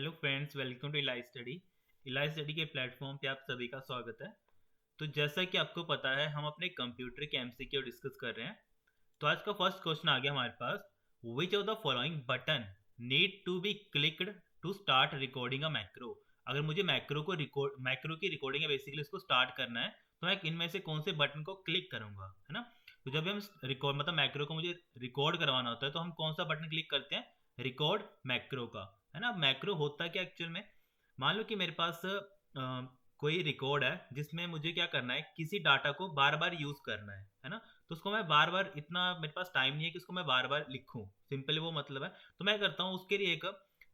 Hello friends, welcome to इलाइ study. इलाइ study के प्लेटफॉर्म पे आप सभी का स्वागत है। तो जैसा कि आपको पता है, हम अपने कंप्यूटर के एमसीक्यू डिस्कस कर रहे हैं। तो आज का फर्स्ट क्वेश्चन आ गया हमारे पास। Which of the following button need to be clicked to start recording a macro. अगर मुझे मैक्रो की रिकॉर्डिंग है, बेसिकली उसको स्टार्ट करना है, तो मैं इनमें से कौन से बटन को क्लिक करूंगा, है ना। तो जब हम रिकॉर्ड मतलब मैक्रो को मुझे रिकॉर्ड करवाना होता है, तो हम कौन सा बटन क्लिक करते हैं? रिकॉर्ड मैक्रो का, है ना। मैक्रो होता क्या एक्चुअल में? मान लो कि मेरे पास कोई रिकॉर्ड है जिसमें मुझे क्या करना है, किसी डाटा को बार बार यूज करना है ना। तो उसको मैं बार बार, इतना मेरे पास टाइम नहीं है कि उसको मैं बार बार लिखूं, सिंपली वो मतलब है। तो मैं करता हूँ उसके लिए एक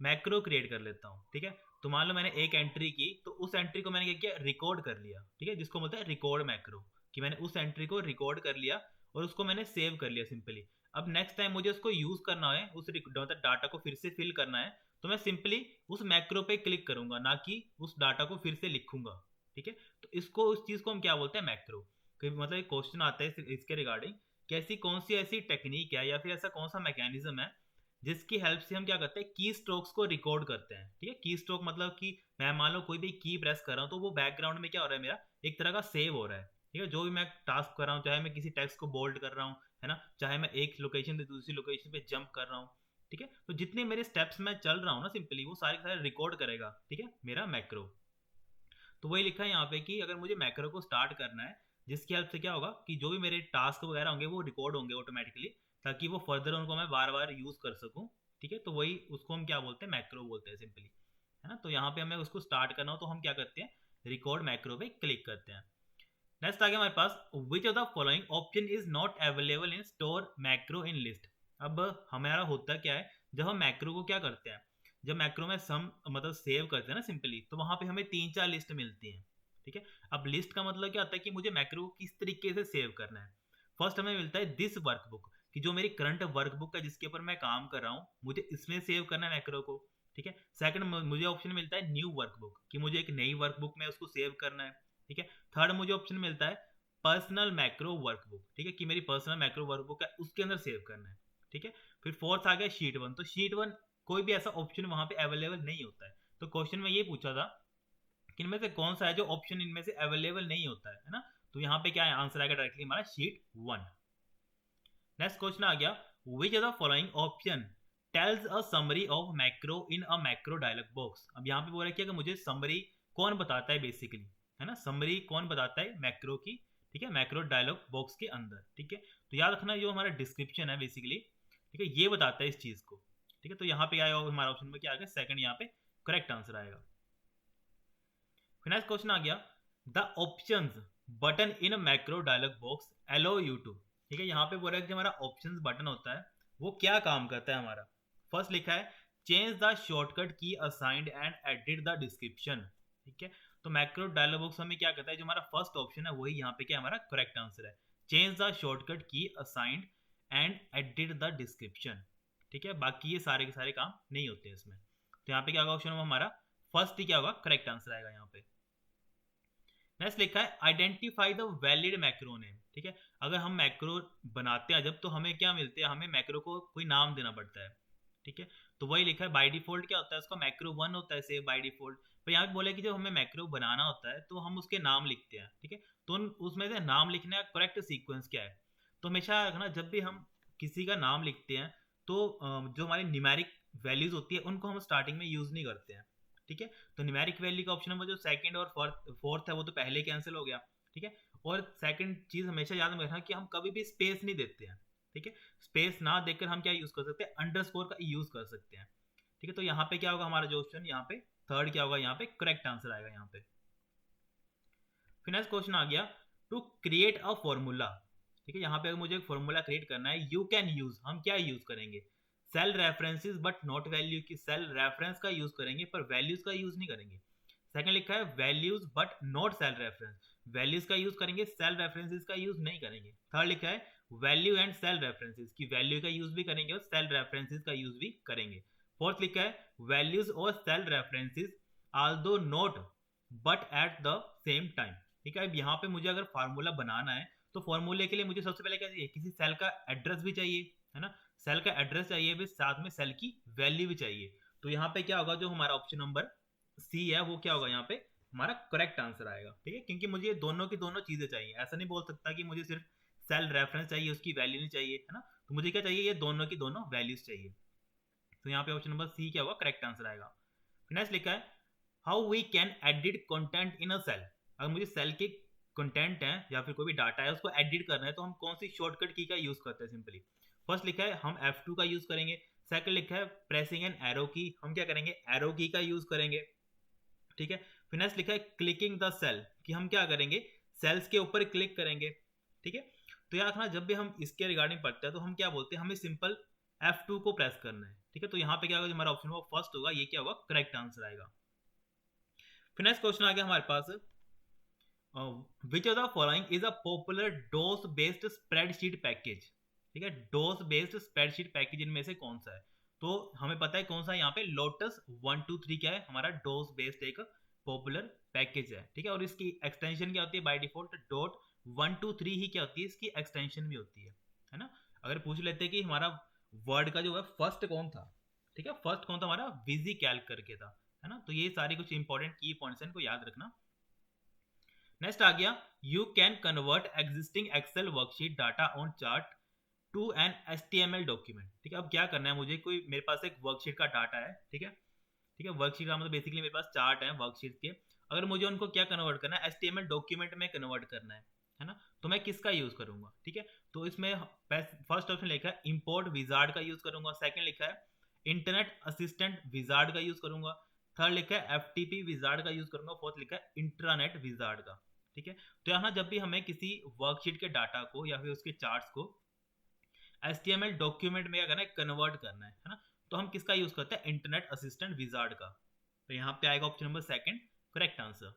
मैक्रो क्रिएट कर लेता हूँ, ठीक है। तो मान लो मैंने एक एंट्री की, तो उस एंट्री को मैंने क्या किया, रिकॉर्ड कर लिया, ठीक है, जिसको बोलते हैं रिकॉर्ड मैक्रो। कि मैंने उस एंट्री को रिकॉर्ड कर लिया और उसको मैंने सेव कर लिया सिंपली। अब नेक्स्ट टाइम मुझे उसको यूज करना है, उस डाटा को फिर से फिल करना है, तो मैं सिंपली उस मैक्रो पे क्लिक करूंगा, ना कि उस डाटा को फिर से लिखूंगा, ठीक है। तो इसको, उस चीज को हम क्या बोलते हैं? मैक्रो। मतलब एक क्वेश्चन आता है इसके रिगार्डिंग, कैसी कौन सी ऐसी टेक्निक है या फिर ऐसा कौन सा मैकेनिज्म है जिसकी हेल्प से हम क्या करते हैं, की स्ट्रोक्स को रिकॉर्ड करते हैं, ठीक है। की स्ट्रोक मतलब कि मैं मान लो कोई भी की प्रेस कर रहा हूँ, तो वो बैकग्राउंड में क्या हो रहा है, मेरा एक तरह का सेव हो रहा है, ठीक है। जो भी मैं टास्क कर रहा हूँ, चाहे मैं किसी टेक्स्ट को बोल्ड कर रहा हूँ, है ना, चाहे मैं एक लोकेशन से दूसरी लोकेशन पे जंप कर रहा हूँ, ठीक है। तो जितने मेरे स्टेप्स मैं चल रहा हूँ ना, सिंपली वो सारे सारे रिकॉर्ड करेगा, ठीक है, मेरा मैक्रो। तो वही लिखा है यहाँ पे कि अगर मुझे मैक्रो को स्टार्ट करना है, जिसकी हेल्प से क्या होगा कि जो भी मेरे टास्क वगैरह होंगे वो रिकॉर्ड होंगे ऑटोमेटिकली, ताकि वो फर्दर उनको मैं बार बार यूज कर सकूं, ठीक है। तो वही उसको हम क्या बोलते हैं, मैक्रो बोलते हैं सिंपली, है ना। तो यहाँ पे हमें उसको स्टार्ट करना हो तो हम क्या करते हैं, रिकॉर्ड मैक्रो पे क्लिक करते हैं। नेक्स्ट आ गया हमारे पास, which of the following option is not available in store macro in list. अब हमारा होता क्या है, जब हम मैक्रो को क्या करते हैं, जब मैक्रो में सम मतलब सेव करते हैं ना सिंपली, तो वहां पे हमें तीन चार लिस्ट मिलती हैं, ठीक है। अब लिस्ट का मतलब क्या होता है कि मुझे मैक्रो को किस तरीके से सेव करना है। फर्स्ट हमें मिलता है दिस वर्कबुक, कि जो मेरी करंट वर्कबुक है जिसके ऊपर मैं काम कर रहा हूँ, मुझे इसमें सेव करना है मैक्रो को, ठीक है। सेकंड मुझे ऑप्शन मिलता है न्यू वर्कबुक, कि मुझे एक नई वर्कबुक में उसको सेव करना है, ठीक है। थर्ड मुझे ऑप्शन मिलता है पर्सनल मैक्रो वर्कबुक, ठीक है, कि मेरी पर्सनल मैक्रो वर्कबुक है उसके अंदर सेव करना है, ठीक है। फिर फोर्थ आ गया शीट वन। तो शीट वन कोई भी ऐसा ऑप्शन वहां पे अवेलेबल नहीं होता है। तो क्वेश्चन में ये पूछा था कि इनमें से कौन सा है जो ऑप्शन इनमें से अवेलेबल नहीं होता है ना। तो यहाँ पे क्या है, आंसर आएगा डायरेक्टली हमारा शीट वन। नेक्स्ट क्वेश्चन आ गया, which of the following option tells a summary of macro in a macro dialog box. अब यहाँ पे बोल रहा है कि अगर मुझे समरी कौन बताता है बेसिकली, है ना, समरी कौन बताता है मैक्रो की, ठीक है, मैक्रो डायलॉग बॉक्स के अंदर, ठीक है। तो याद रखना, जो हमारा डिस्क्रिप्शन है बेसिकली, ठीक है, ये बताता है इस चीज को, ठीक है। तो यहाँ पे आया हमारा ऑप्शन में क्या आ गया, सेकंड यहाँ पे करेक्ट आंसर आएगा। फिर नेक्स्ट क्वेश्चन आ गया, the options button in a macro dialog box allow you to, ठीक है। यहाँ पे बोल रहा है कि हमारा ऑप्शंस बटन होता है, वो क्या काम करता है हमारा। फर्स्ट लिखा है चेंज द शॉर्टकट की assigned and edit the description, ठीक है। तो मैक्रो डायलॉग बॉक्स हमें क्या करता है, जो हमारा फर्स्ट ऑप्शन है वही यहाँ पे क्या हमारा करेक्ट आंसर है, चेंज द शॉर्टकट की assigned and edit the description, ठीक है। बाकी ये सारे के सारे काम नहीं होते हैं इसमें। तो यहाँ पे क्या होगा, ऑप्शन हमारा फर्स्ट ही क्या होगा, करेक्ट आंसर आएगा यहाँ पे। नेक्स्ट लिखा है identify the valid macro name, ठीक है। अगर हम मैक्रो बनाते हैं जब, तो हमें क्या मिलते हैं, हमें मैक्रो को कोई नाम देना पड़ता है, ठीक है। तो वही लिखा है बाय डिफॉल्ट क्या होता है, उसका मैक्रो वन होता है सेव बाय डिफॉल्ट। पर यहाँ पे बोला कि जब हमें मैक्रो बनाना होता है तो हम उसके नाम लिखते हैं, ठीक है। तो उसमें से नाम लिखने का करेक्ट सीक्वेंस क्या है, तो हमेशा रखना जब भी हम किसी का नाम लिखते हैं, तो जो हमारी न्यूमेरिक वैल्यूज होती है उनको हम स्टार्टिंग में यूज नहीं करते हैं, ठीक है। तो न्यूमेरिक वैल्यू का ऑप्शन नंबर जो सेकंड और फोर्थ है वो तो पहले कैंसिल हो गया, ठीक है। और सेकंड चीज हमेशा याद में रखना कि हम कभी भी स्पेस नहीं देते हैं, ठीक है। स्पेस ना देकर हम क्या यूज कर सकते हैं, अंडरस्कोर का यूज कर सकते हैं, ठीक है। तो यहाँ पे क्या होगा हमारा जो ऑप्शन, यहाँ पे थर्ड क्या होगा, यहाँ पे करेक्ट आंसर आएगा यहाँ पे। फिर नेक्स्ट क्वेश्चन आ गया, टू क्रिएट अ फॉर्मूला, ठीक है। यहाँ पे अगर मुझे एक फॉर्मूला क्रिएट करना है, यू कैन यूज, हम क्या यूज करेंगे, cell references but not value, की सेल रेफरेंस का यूज करेंगे पर वैल्यूज का यूज नहीं करेंगे। सेकंड लिखा है values but not cell reference, values का यूज करेंगे, सेल रेफरेंसेस का यूज नहीं करेंगे। थर्ड लिखा है वैल्यू एंड सेल रेफरेंसेस, की वैल्यू का यूज भी करेंगे और सेल रेफरेंसेस का यूज भी करेंगे। फोर्थ लिखा है वैल्यूज और cell references although not but at the same time, ठीक है। अब यहाँ पे मुझे अगर फार्मूला बनाना है, तो फॉर्मूले के लिए मुझे सबसे पहले क्या चाहिए, किसी सेल का एड्रेस भी चाहिए, है ना, सेल का एड्रेस चाहिए भी, साथ में सेल की वैल्यू भी चाहिए। तो यहाँ पे क्या होगा, जो हमारा ऑप्शन नंबर सी है वो क्या होगा यहाँ पे हमारा करेक्ट आंसर आएगा। ठीक है, क्योंकि मुझे दोनों की दोनों चीजें चाहिए, ऐसा नहीं बोल सकता कि मुझे सिर्फ सेल रेफरेंस चाहिए, उसकी वैल्यू नहीं चाहिए, है ना। तो मुझे क्या चाहिए, ये दोनों की दोनों वैल्यूज चाहिए। तो यहाँ पे ऑप्शन नंबर सी क्या होगा, करेक्ट आंसर आएगा। नेक्स्ट लिखा है how we can edit content in a cell. अगर मुझे सेल के कंटेंट है या फिर कोई भी डाटा है उसको एडिट करना है तो हम कौन सी शॉर्टकट की का यूज करते हैं। सिंपली फर्स्ट लिखा है हम F2 का यूज करेंगे। सेकंड लिखा है प्रेसिंग एन एरो की, हम क्या करेंगे, एरो की का यूज करेंगे। ठीक है, फिर नेक्स्ट लिखा है क्लिकिंग द सेल, कि हम क्या करेंगे, सेल्स के ऊपर क्लिक करेंगे। ठीक है, तो याद रखना जब भी हम इसके रिगार्डिंग पढ़ते हैं तो हम क्या बोलते हैं, हमें सिंपल F2 को प्रेस करना है। ठीक है, तो यहाँ पे क्या होगा, हमारा ऑप्शन वो फर्स्ट होगा, ये क्या होगा, करेक्ट आंसर आएगा। फिर नेक्स्ट क्वेश्चन आ गया हमारे पास, which of the following is a popular DOS based spreadsheet package. ठीक है, डोस बेस्ड स्प्रेडशीट पैकेज इनमें से कौन सा है। तो हमें पता है कौन सा, यहाँ पे लोटस 123 क्या है, हमारा डोस बेस्ड एक पॉपुलर पैकेज है। ठीक है, और इसकी एक्सटेंशन क्या होती है, बाय डिफॉल्ट डॉट 123 ही क्या होती है, इसकी एक्सटेंशन भी होती है ना। अगर पूछ लेते हैं कि हमारा वर्ड का जो है फर्स्ट कौन था, ठीक है, फर्स्ट कौन था हमारा, विजी कैल्क करके था, है ना। तो ये सारी कुछ इंपॉर्टेंट की पॉइंट्स हैं, इनको याद रखना। नेक्स्ट आ गया, you can convert existing Excel worksheet data on chart to an HTML document. ठीक है, अब क्या करना है मुझे, कोई मेरे पास एक वर्कशीट का डाटा है। ठीक है, ठीक है, वर्कशीट का मतलब बेसिकली मेरे पास चार्ट है वर्कशीट के, अगर मुझे उनको क्या कन्वर्ट करना है, HTML डॉक्यूमेंट में कन्वर्ट करना है ना, तो मैं किसका यूज करूंगा। ठीक है, तो इसमें फर्स्ट ऑप्शन लिखा है इंपोर्ट विजार्ड का यूज करूंगा। सेकंड लिखा है इंटरनेट असिस्टेंट विजार्ड का यूज करूंगा। थर्ड लिखा है FTP विजार्ड का यूज करूंगा। फोर्थ लिखा है इंट्रानेट विजार्ड का। ठीक है, तो यहाँ जब भी हमें किसी वर्कशीट के डाटा को या फिर उसके चार्ट्स को HTML डॉक्यूमेंट में क्या करना है, कन्वर्ट करना है ना, तो हम किसका यूज करते हैं, इंटरनेट असिस्टेंट विजार्ड का। तो यहाँ पे आएगा option number second correct answer.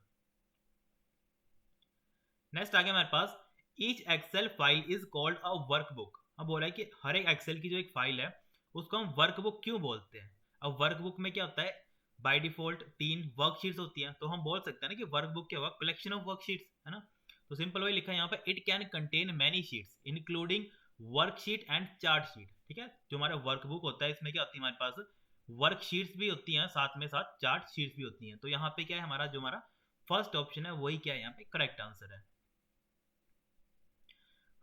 Next आ गया हमारे पास, each Excel file is called a workbook. अब बोला है कि हर एक एक्सेल की जो एक फाइल है उसको हम वर्कबुक क्यों बोलते हैं। अब वर्कबुक में क्या होता है, बाय डिफॉल्ट 3 वर्कशीट्स होती हैं, तो हम बोल सकते हैं ना कि वर्कबुक क्या होगा, कलेक्शन ऑफ वर्कशीट्स, है ना। तो सिंपल वही लिखा है यहाँ पे, it can contain many sheets including worksheet and chart sheet. ठीक है, जो हमारा वर्कबुक होता है इसमें क्या होती है, हमारे पास वर्कशीट्स भी होती हैं, साथ में साथ चार्ट शीट्स भी होती हैं। तो यहाँ पे क्या है, हमारा जो हमारा फर्स्ट ऑप्शन है वही क्या है, यहाँ पे करेक्ट आंसर है।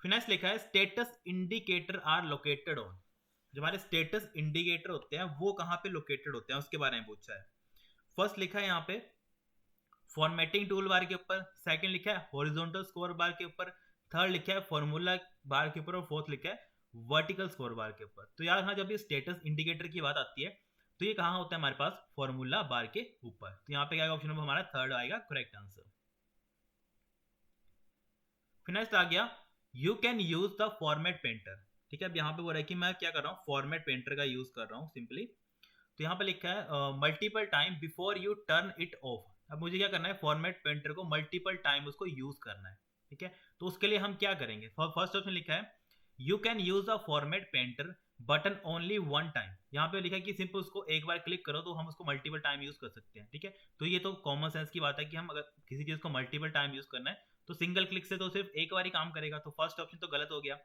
फिनेक्स लिखा है status indicator are located on. जो हमारे स्टेटस इंडिकेटर होते हैं वो कहाँ पे लोकेटेड होते हैं उसके बारे में पूछा है। फर्स्ट लिखा है यहाँ पे फॉर्मेटिंग टूल बार के ऊपर, सेकंड लिखा है हॉरिजॉन्टल स्कोर बार के ऊपर, थर्ड लिखा है फॉर्मूला बार के ऊपर और फोर्थ लिखा है वर्टिकल स्कोर बार के ऊपर। तो यार हाँ, जब ये स्टेटस इंडिकेटर की बात आती है तो ये कहाँ होता है, हमारे पास फॉर्मूला बार के ऊपर। तो यहाँ पे क्या ऑप्शन नंबर हमारा थर्ड आएगा करेक्ट आंसर। फिर नेक्स्ट आ गया, you can use the format painter. ठीक है, अब यहाँ पे बोल रहा है कि मैं क्या कर रहा हूँ, फॉर्मेट पेंटर का यूज कर रहा हूँ सिंपली। तो यहाँ पे लिखा है multiple time before U turn it of. अब मुझे क्या करना है, फॉर्मेट पेंटर को मल्टीपल टाइम उसको यूज करना है। ठीक है, तो उसके लिए हम क्या करेंगे, फर्स्ट ऑप्शन लिखा है you can use a format painter button only one time. यहाँ पे लिखा है कि सिंपल उसको एक बार क्लिक करो तो हम उसको मल्टीपल टाइम यूज कर सकते हैं। ठीक है, तो ये तो कॉमन सेंस की बात है कि हम अगर किसी चीज को मल्टीपल टाइम यूज करना है तो सिंगल क्लिक से तो सिर्फ एक बार ही काम करेगा, तो फर्स्ट ऑप्शन तो गलत हो गया।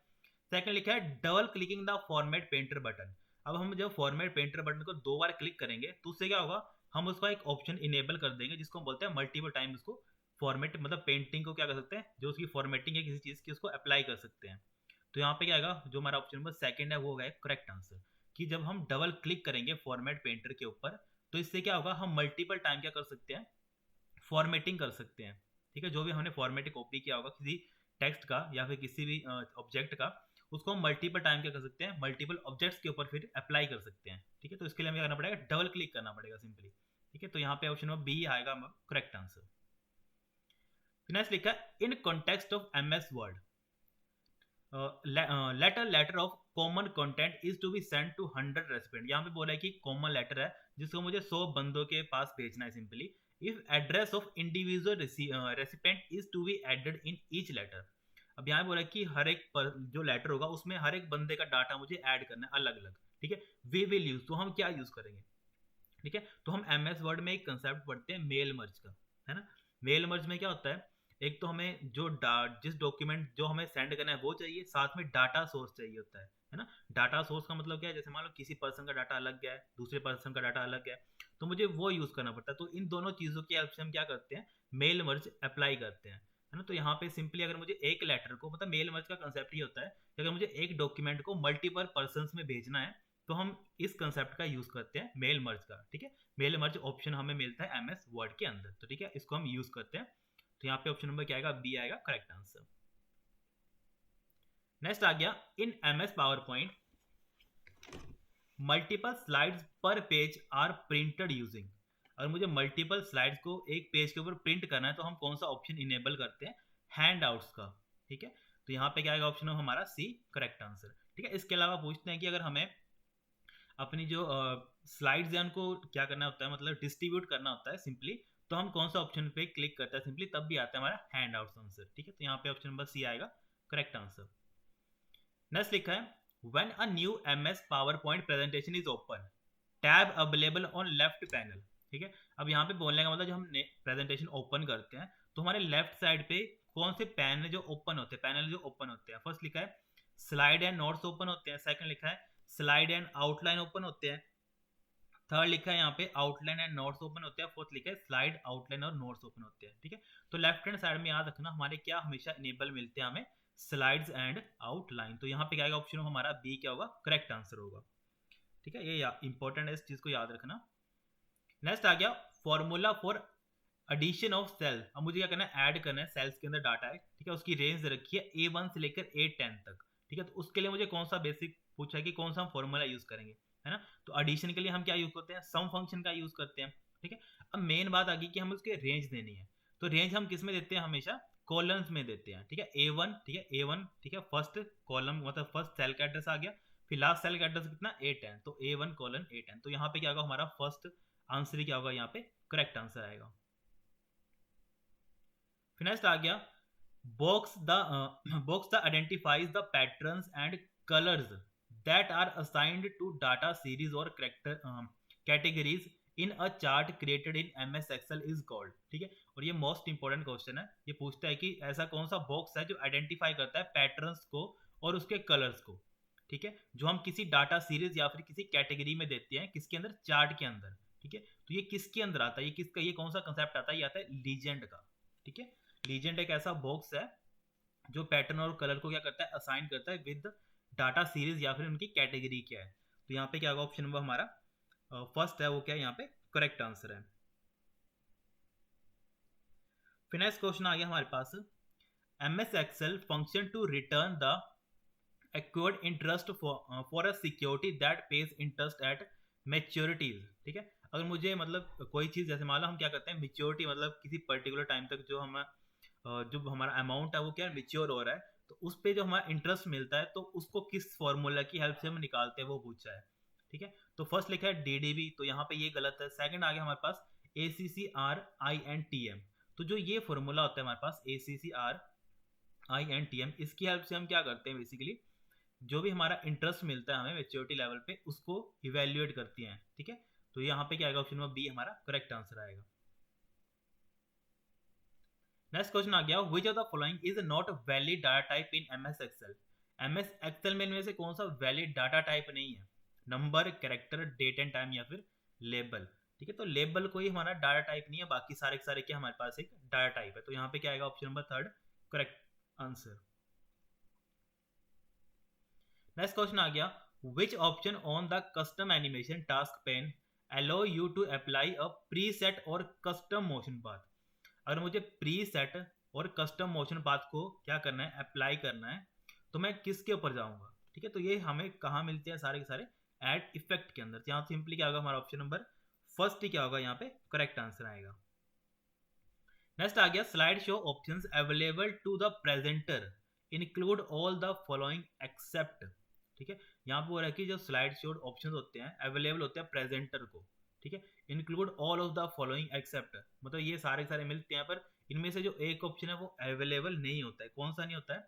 सेकंड लिखा है double clicking the format painter button. अब हम जब फॉर्मेट पेंटर बटन को 2 बार क्लिक करेंगे तो उससे क्या होगा, हम उसका एक ऑप्शन इनेबल कर देंगे जिसको हम बोलते हैं मल्टीपल टाइम उसको फॉर्मेट, मतलब पेंटिंग को क्या कर सकते हैं, जो उसकी फॉर्मेटिंग है किसी चीज की उसको अप्लाई कर सकते हैं। तो यहाँ पे क्या आएगा, जो हमारा ऑप्शन नंबर सेकंड है वो होगा करेक्ट आंसर, कि जब हम डबल क्लिक करेंगे फॉर्मेट पेंटर के ऊपर तो इससे क्या होगा, हम मल्टीपल टाइम क्या कर सकते हैं, फॉर्मेटिंग कर सकते हैं। ठीक है, जो भी हमने फॉर्मेटिंग कॉपी किया होगा किसी टेक्स्ट का या फिर किसी भी ऑब्जेक्ट का, उसको हम मल्टीपल टाइम क्या कर सकते हैं, मल्टीपल ऑब्जेक्ट्स के ऊपर फिर अप्लाई कर सकते हैं। ठीक है, तो इसके लिए हमें क्या करना पड़ेगा, डबल क्लिक करना पड़ेगा सिंपली। ठीक है, तो यहाँ पे ऑप्शन नंबर बी आएगा करेक्ट आंसर। नेक्स्ट लिखा in context of MS Word letter of common content is to be send to 100 recipient. यहाँ पे बोला है कि कॉमन लेटर है जिसको मुझे 100 बंदों के पास भेजना है simply. If address of individual recipient is to be added in each letter. अब यहाँ बोला है कि हर एक जो लेटर होगा उसमें हर एक बंदे का डाटा मुझे ऐड करना है अलग अलग। ठीक है, वी विल यूज, तो हम क्या यूज करेंगे। ठीक है, तो हम MS वर्ड में एक कंसेप्ट पढ़ते हैं मेल मर्ज का, है ना। मेल मर्ज में क्या होता है, एक तो हमें जो जिस डॉक्यूमेंट जो हमें सेंड करना है वो चाहिए, साथ में डाटा सोर्स चाहिए होता है है ना। डाटा सोर्स का मतलब क्या है, जैसे मान लो किसी पर्सन का डाटा अलग गया है, दूसरे पर्सन का डाटा अलग गया है, तो मुझे वो यूज़ करना पड़ता है। तो इन दोनों चीज़ों की हेल्प से हम क्या करते हैं, मेल मर्ज अप्लाई करते हैं, है ना। तो यहाँ पे सिंपली अगर मुझे एक लेटर को, मतलब मेल मर्ज का कंसेप्ट ये होता है कि अगर मुझे एक डॉक्यूमेंट को मल्टीपल पर्सन में भेजना है तो हम इस कंसेप्ट का यूज़ करते हैं, मेल मर्ज का, ठीक है। मेल मर्ज ऑप्शन हमें मिलता है MS वर्ड के अंदर, तो ठीक है, इसको हम यूज़ करते हैं। तो यहाँ पे ऑप्शन नंबर क्या आएगा, बी आएगा करेक्ट आंसर। नेक्स्ट आ गया, in MS power point multiple slides पर पेज आर प्रिंटेड यूजिंग। अगर मुझे मल्टीपल स्लाइड्स को एक पेज के ऊपर प्रिंट करना है तो हम कौन सा ऑप्शन इनेबल करते हैं, हैंड आउट्स का, ठीक है। तो यहाँ पे क्या आएगा ऑप्शन हमारा सी करेक्ट आंसर, ठीक है। इसके अलावा पूछते हैं कि अगर हमें अपनी जो स्लाइड्स हैं उनको क्या करना होता है, मतलब डिस्ट्रीब्यूट करना होता है सिंपली, तो हम कौन सा ऑप्शन पे क्लिक करते हैं सिंपली, तब भी आता है हमारा हैंड आउट्स आंसर, ठीक है। तो यहाँ पे ऑप्शन नंबर सी आएगा करेक्ट आंसर। नेक्स्ट लिखा है, when a new MS PowerPoint presentation is open, tab available on left panel, ठीक है। अब यहाँ पे बोलने का मतलब जब हम प्रेजेंटेशन ओपन करते हैं तो हमारे लेफ्ट साइड पे कौन से पैनल जो ओपन होते हैं, पैनल जो ओपन होते हैं, फर्स्ट लिखा है स्लाइड एंड नोट्स ओपन होते हैं, सेकंड लिखा है स्लाइड एंड आउटलाइन ओपन होते हैं, थर्ड लिखा है यहाँ पे आउटलाइन एंड नोट्स ओपन होते हैं, फोर्थ लिखा है स्लाइड आउटलाइन और नोट्स ओपन होते हैं, ठीक है। तो लेफ्ट हैंड साइड में याद रखना हमारे क्या हमेशा इनेबल मिलते हैं हमें, स्लाइड्स एंड आउटलाइन। तो यहाँ पे क्या आएगा ऑप्शन हमारा बी क्या होगा, करेक्ट आंसर होगा, ठीक है। ये इंपॉर्टेंट है, इस चीज को याद रखना। नेक्स्ट आ गया, formula for addition of cell. अब मुझे क्या करना है, ऐड करना है, सेल्स के अंदर डाटा है, ठीक है, उसकी रेंज रखी है A1 से लेकर A10 तक, ठीक है। तो उसके लिए मुझे कौन सा बेसिक पूछा है कि कौन सा हम फॉर्मूला यूज करेंगे, है ना। तो एडिशन के लिए हम क्या यूज करते हैं, सम फंक्शन का यूज करते हैं, ठीक है। अब मेन बात आ गई कि हमें उसके रेंज देनी है, तो रेंज हम किस में देते हैं, हमेशा कॉलम्स में देते हैं, ठीक है। A1, ठीक है, A1, ठीक है, फर्स्ट कॉलम मतलब फर्स्ट सेल का एड्रेस आ गया, फिर लास्ट सेल का एड्रेस कितना A10, तो A1 कॉलन A10। तो यहाँ पे क्या होगा हमारा फर्स्ट आंसर क्या होगा, यहाँ पे करेक्ट आंसर आएगा। फिर नेक्स्ट आ गया, box the identifies the patterns and colors that are assigned to data series or character categories in a chart created in MS Excel is called, ठीक है। और ये मोस्ट इंपॉर्टेंट क्वेश्चन है, ये पूछता है कि ऐसा कौन सा बॉक्स है जो आइडेंटिफाई करता है पैटर्न्स को और उसके कलर्स को, ठीक है, जो हम किसी डाटा सीरीज या फिर किसी कैटेगरी में देते हैं, किसके अंदर, चार्ट के अंदर, ठीक है। तो ये किसके अंदर आता है, ये किसका, ये कौन सा कंसेप्ट आता है, ये आता है लीजेंड का, ठीक है। लीजेंड एक ऐसा बॉक्स है जो पैटर्न और कलर को क्या करता है, असाइन करता है विद डाटा सीरीज या फिर उनकी कैटेगरी क्या है। तो यहाँ पे क्या होगा ऑप्शन नंबर हमारा फर्स्ट है, वो क्या है यहाँ पे करेक्ट आंसर है। फिर नेक्स्ट क्वेश्चन आ गया हमारे पास, MS Excel function to return the acquired interest for a security that pays interest at maturities, ठीक है। अगर मुझे मतलब कोई चीज, जैसे मान लो हम क्या करते हैं, मेच्योरिटी मतलब किसी पर्टिकुलर टाइम तक जो हम जो हमारा अमाउंट है वो क्या मेच्योर हो रहा है, तो उस पे जो हमारा इंटरेस्ट मिलता है तो उसको किस फॉर्मूला की हेल्प से हम निकालते हैं वो पूछा है, ठीक है। तो फर्स्ट लिखा है DDB, तो यहाँ पे ये गलत है। सेकंड आ गया हमारे पास ACCRINTM, तो जो ये फॉर्मूला होता है हमारे पास ACCRINTM, इसकी हेल्प से हम क्या करते हैं, बेसिकली जो भी हमारा इंटरेस्ट मिलता है हमें मेच्योरिटी लेवल पे उसको इवेल्युएट करती हैं, ठीक है। तो यहाँ पे क्या आएगा ऑप्शन नंबर बी हमारा करेक्ट आंसर आएगा। नेक्स्ट क्वेश्चन आ गया, which of the following is not valid data type in MS Excel। MS Excel में इनमें से कौन सा वैलिड डाटा टाइप नहीं है, number, character, date and time या फिर लेबल, ठीक है। तो लेबल कोई हमारा डाटा टाइप नहीं है, बाकी सारे के सारे क्या हमारे पास एक डाटा टाइप है। तो यहाँ पे क्या आएगा option number third correct answer. Next question आ गया, which option on the custom animation task pane allow you to apply a preset or custom motion path। अगर मुझे प्रीसेट और कस्टम मोशन पाथ को क्या करना है, अप्लाई करना है, तो मैं किसके ऊपर जाऊंगा, ठीक है। तो ये हमें कहाँ मिलते हैं, सारे के सारे एड इफेक्ट के अंदर। यहाँ सिंपली क्या होगा हमारा ऑप्शन नंबर फर्स्ट ही क्या होगा यहाँ पे करेक्ट आंसर आएगा। नेक्स्ट आ गया, slide show options available to the presenter include all the following except, ठीक है। यहाँ पे हो रहा है कि जो स्लाइड शो ऑप्शंस होते हैं अवेलेबल होते हैं प्रेजेंटर को, ठीक है, include all of the following accept, मतलब ये सारे सारे मिलते हैं, पर इनमें से जो एक ऑप्शन है वो अवेलेबल नहीं होता है। कौन सा नहीं होता है,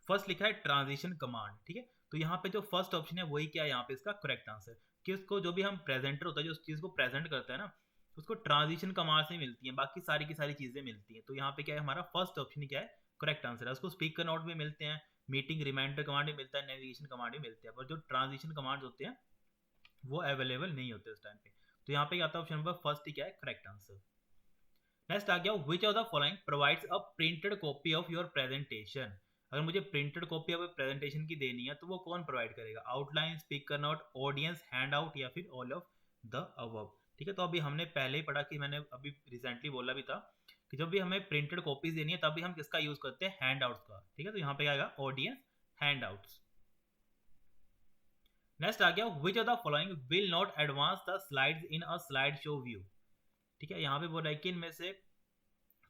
फर्स्ट लिखा है ट्रांजिशन कमांड, ठीक है। तो यहाँ पे जो फर्स्ट ऑप्शन है वही क्या है यहाँ पे इसका करेक्ट आंसर, कि उसको जो भी हम प्रेजेंटर होता है जो उस चीज को प्रेजेंट करता है ना, उसको ट्रांजिशन कमांड से मिलती है, बाकी सारी की सारी चीजें मिलती हैं। तो यहाँ पे क्या है हमारा फर्स्ट ऑप्शन क्या है करेक्ट आंसर है। उसको स्पीकर नोट में मिलते हैं, मीटिंग रिमाइंडर कमांड भी मिलता है, नेविगेशन कमांड भी मिलते हैं, पर जो ट्रांजिशन कमांड होते हैं वो अवेलेबल नहीं होते उस टाइम पे। तो यहाँ पे आता है ऑप्शन नंबर फर्स्ट ही क्या है करेक्ट आंसर। नेक्स्ट आ गया which of the following provides a printed copy of your presentation. अगर मुझे प्रिंटेड कॉपी ऑफ प्रेजेंटेशन की देनी है तो वो कौन प्रोवाइड करेगा? Outline, speaker note, audience hand out या फिर ऑल ऑफ द अबव। ठीक है, तो अभी हमने पहले ही पढ़ा कि मैंने अभी रिसेंटली बोला भी था कि जब भी हमें प्रिंटेड कॉपीज देनी है तब भी हम किसका यूज करते हैं? हैंड आउट्स का। ठीक है, तो यहाँ पे आएगा ऑडियंस हैंड आउट्स। नेक्स्ट आ गया which of the following will not advance the slides in a slide show view. ठीक है, यहाँ पे बोल रहा है कि इनमें से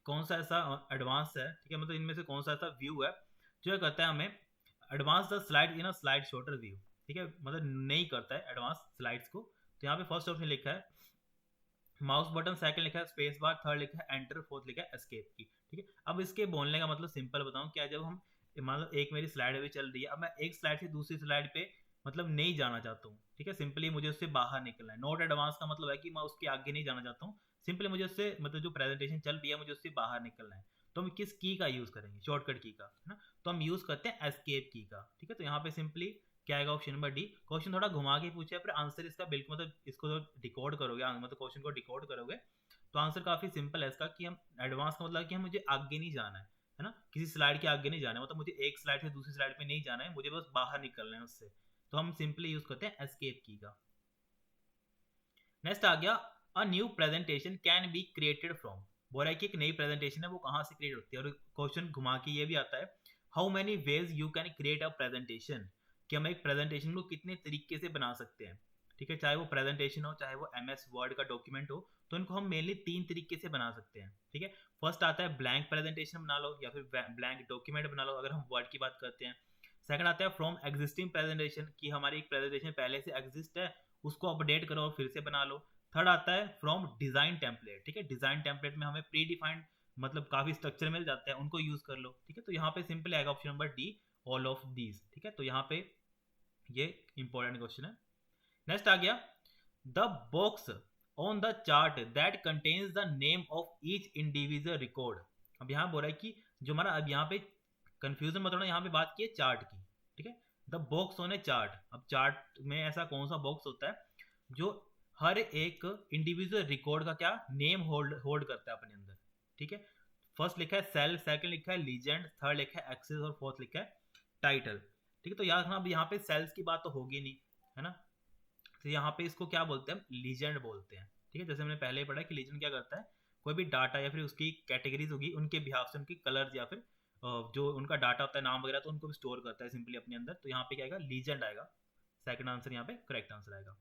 कौन सा ऐसा एडवांस है, ठीक है, मतलब इनमें से कौन सा ऐसा व्यू है जो करता है हमें advance the slide in a slide shorter view. ठीक है, मतलब नहीं करता है एडवांस स्लाइड्स को। तो यहाँ पे फर्स्ट ऑप्शन लिखा है माउस बटन, सेकंड लिखा है स्पेस बार, थर्ड लिखा है एंटर, फोर्थ लिखा है एस्केप की। ठीक है, अब इसके बोलने का मतलब सिंपल बताऊं क्या, जब हम मान लो एक मेरी स्लाइड अभी चल रही है, अब मैं एक स्लाइड से दूसरी स्लाइड पे मतलब नहीं जाना चाहता हूँ। ठीक है, सिंपली मुझे उससे बाहर निकलना है। नॉट एडवांस का मतलब है कि मैं उसके आगे नहीं जाना चाहता हूँ, सिंपली मुझे उससे मतलब जो प्रेजेंटेशन चल रही है मुझे उससे बाहर निकलना है। तो हम किस की का यूज करेंगे? शॉर्टकट की का, है ना। तो हम यूज करते हैं एस्केप की का। ठीक है, तो यहाँ पे सिंपली क्या आएगा ऑप्शन नंबर डी। क्वेश्चन थोड़ा घुमा के पूछा है पर आंसर इसका बिल्कुल मतलब इसको तो डिकोड करोगे, मतलब क्वेश्चन को डिकोड करोगे तो आंसर काफी सिंपल है इसका कि हम एडवांस का मतलब कि हम मुझे आगे नहीं जाना है ना, किसी स्लाइड के आगे नहीं जाना है, मतलब मुझे एक स्लाइड से दूसरी स्लाइड पे नहीं जाना है, मुझे बस बाहर निकलना है उससे। तो हम सिंपली यूज करते हैं एस्केप की का। नेक्स्ट आ गया a new presentation can be created from. बोल रहा है कि एक नई प्रेजेंटेशन है वो कहाँ से क्रिएट होती है, और क्वेश्चन घुमा के ये भी आता है how many ways you can create a presentation, कि हम एक प्रेजेंटेशन को कितने तरीके से बना सकते हैं। ठीक है, चाहे वो प्रेजेंटेशन हो चाहे वो MS वर्ड का डॉक्यूमेंट हो, तो इनको हम मेनली 3 तरीके से बना सकते हैं। ठीक है, फर्स्ट आता है ब्लैंक प्रेजेंटेशन बना लो या फिर ब्लैंक डॉक्यूमेंट बना लो अगर हम वर्ड की बात करते हैं। सेकंड आता है फ्रॉम एग्जिस्टिंग प्रेजेंटेशन, कि हमारी एक प्रेजेंटेशन पहले से एग्जिस्ट है उसको अपडेट करो और फिर से बना लो। थर्ड आता है फ्रॉम डिजाइन टेम्पलेट। ठीक है, डिजाइन टेम्पलेट में हमें प्री डिफाइंड मतलब काफी स्ट्रक्चर मिल जाते हैं, उनको यूज कर लो। ठीक है, तो यहाँ पे सिंपल आएगा option number D all of these. ठीक है, तो यहाँ पे ये इंपॉर्टेंट क्वेश्चन है। नेक्स्ट आ गया the box on the chart that contains the name of each individual record. अब यहाँ बोल रहा है कि जो हमारा अब यहाँ पे कंफ्यूजन मत होना, यहाँ पे बात की है चार्ट की। ठीक है, the box on A chart. अब चार्ट में ऐसा कौन सा बॉक्स होता है जो हर एक इंडिविजुअल रिकॉर्ड का क्या नेम होल्ड करता है अपने अंदर। ठीक है, फर्स्ट लिखा है सेल, सेकंड लिखा है लीजेंड, थर्ड लिखा है एक्सेस और फोर्थ लिखा है टाइटल। ठीक है, तो याद रखना अब यहाँ पे सेल्स की बात तो होगी नहीं, है ना, तो यहाँ पे इसको क्या बोलते हैं हम? लीजेंड बोलते हैं। ठीक है, जैसे हमने पहले ही पढ़ा कि लीजेंड क्या करता है, कोई भी डाटा या फिर उसकी कैटेगरीज होगी उनके बिहाफ से उनकी कलर्स या फिर जो उनका डाटा होता है नाम वगैरह, तो उनको भी स्टोर करता है सिंपली अपने अंदर। तो यहाँ पे क्या आएगा? लीजेंड आएगा। सेकंड आंसर यहाँ पे करेक्ट आंसर आएगा।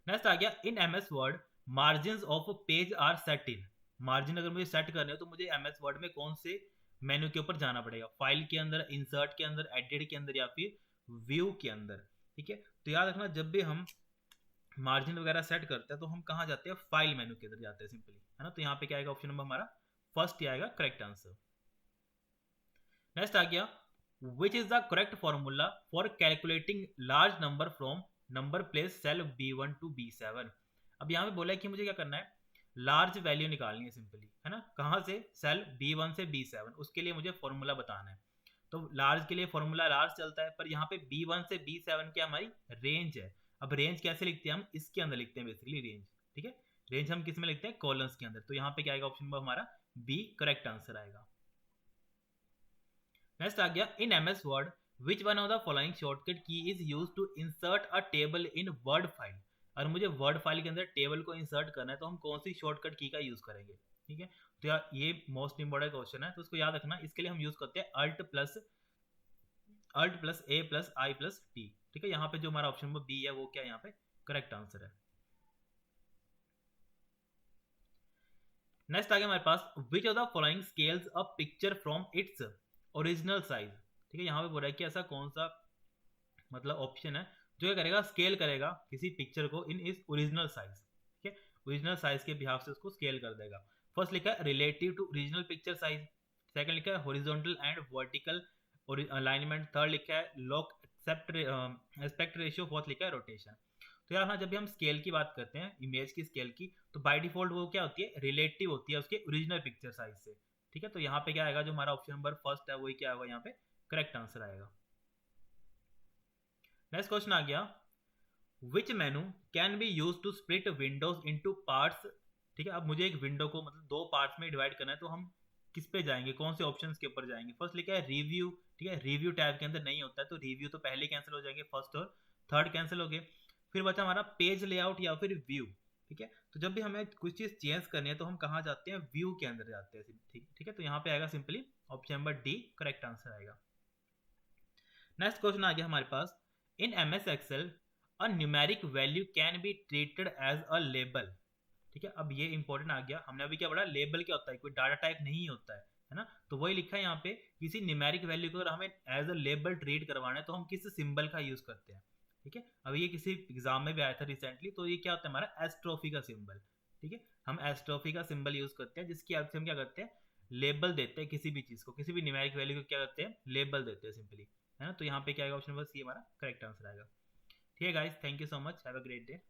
नेक्स्ट आ गया in MS Word margin of page are set in. Margin अगर मुझे सेट करने हो तो मुझे MS वर्ड में कौन से मेन्यू के ऊपर जाना पड़ेगा? फाइल के अंदर, इंसर्ट के अंदर, एडिट के अंदर या फिर व्यू के अंदर। ठीक है, तो याद रखना जब भी हम मार्जिन वगैरह सेट करते हैं तो हम कहाँ जाते हैं? फाइल मेन्यू के अंदर जाते हैं सिंपली, है ना। तो यहाँ पे क्या आएगा ऑप्शन नंबर हमारा फर्स्ट ही आएगा करेक्ट आंसर। नेक्स्ट आ गया which is the correct formula for calculating large number from number place cell B1 to B7। अब यहाँ पे बोला है कि मुझे क्या करना है? लार्ज वैल्यू निकालनी है सिंपली, है ना। कहाँ से? सेल B1 से B7, उसके लिए मुझे फॉर्मूला बताना है। तो लार्ज के लिए फॉर्मूला लार्ज चलता है, पर यहाँ पे B1 से B7 क्या हमारी रेंज है। अब रेंज कैसे लिखते हैं हम? इसके अंदर लिखते हैं बेसिकली रेंज। ठीक है, रेंज हम किस में लिखते हैं? कॉलम्स के अंदर। तो यहाँ पे क्या आएगा ऑप्शन नंबर हमारा बी करेक्ट आंसर आएगा। नेक्स्ट आ गया in MS word which one of the following shortcut key is use to insert a table in word file. और मुझे वर्ड फाइल के अंदर टेबल को इंसर्ट करना है तो हम कौन सी शॉर्टकट की का यूज करेंगे? ठीक है, तो यार ये मोस्ट इंपॉर्टेंट क्वेश्चन है, तो उसको याद रखना। इसके लिए हम यूज करते हैं alt plus A plus I plus T। ठीक है, यहाँ पे जो हमारा ऑप्शन नंबर बी है वो क्या यहाँ पे करेक्ट आंसर है। नेक्स्ट आ गया हमारे पास which of the following scales a picture from its original size. ठीक है, यहाँ पे बोल रहा है कि ऐसा कौन सा मतलब ऑप्शन है जो ये करेगा स्केल करेगा किसी पिक्चर को इन इस ओरिजिनल साइज। ठीक है, ओरिजिनल साइज के बिहाफ से उसको स्केल कर देगा। फर्स्ट लिखा है relative to original picture size, second लिखा है horizontal and vertical alignment, third लिखा है लॉक एस्पेक्ट रेशियो, फोर्थ लिखा है रोटेशन। तो यार हाँ, जब भी हम स्केल की बात करते हैं इमेज की स्केल की, तो बाय डिफॉल्ट वो क्या होती है? रिलेटिव होती है उसके ओरिजिनल पिक्चर साइज से। ठीक है, तो यहाँ पे क्या आएगा जो हमारा ऑप्शन नंबर फर्स्ट है वही क्या होगा यहाँ पे करेक्ट आंसर आएगा। नेक्स्ट क्वेश्चन आ गया, which menu can be use to split windows into parts. ठीक है, अब मुझे एक विंडो को मतलब दो पार्ट्स में डिवाइड करना है, तो हम किस पे जाएंगे, कौन से ऑप्शंस के ऊपर जाएंगे? फर्स्ट लिखा है रिव्यू। ठीक है, रिव्यू टैब के अंदर नहीं होता है, तो रिव्यू तो पहले कैंसिल हो जाएंगे, फर्स्ट और थर्ड कैंसिल हो गए। फिर बचा हमारा पेज लेआउट या फिर व्यू। ठीक है, तो जब भी हमें कुछ चीज चेंज करनी है तो हम कहाँ जाते हैं? व्यू के अंदर जाते हैं। ठीक है, तो यहाँ पे आएगा simply option number D correct answer आएगा। नेक्स्ट क्वेश्चन आ गया हमारे पास, in MS Excel a numeric value can be treated as a label. ठीक है, अब ये इंपॉर्टेंट आ गया, हमने अभी क्या पढ़ा, लेबल क्या होता है, कोई डाटा टाइप नहीं होता है ना। तो वही लिखा है यहाँ पे, किसी न्यूमेरिक वैल्यू को अगर हमें एज अ लेबल ट्रीट करवाना है तो हम किस सिंबल का यूज करते हैं? ठीक है, अब ये किसी एग्जाम में भी आया था रिसेंटली, तो ये क्या होता है हमारा एस्ट्रोफी का सिंबल। ठीक है, हम एस्ट्रोफी का सिंबल यूज करते हैं, जिसकी हेल्प से हम क्या करते हैं, लेबल देते हैं किसी भी चीज को, किसी भी न्यूमेरिक वैल्यू को क्या करते हैं, लेबल देते हैं सिंपली, है ना। तो यहाँ पे क्या आएगा, ऑप्शन नंबर सी हमारा करेक्ट आंसर आएगा। ठीक है guys, thank you so much, have a great day.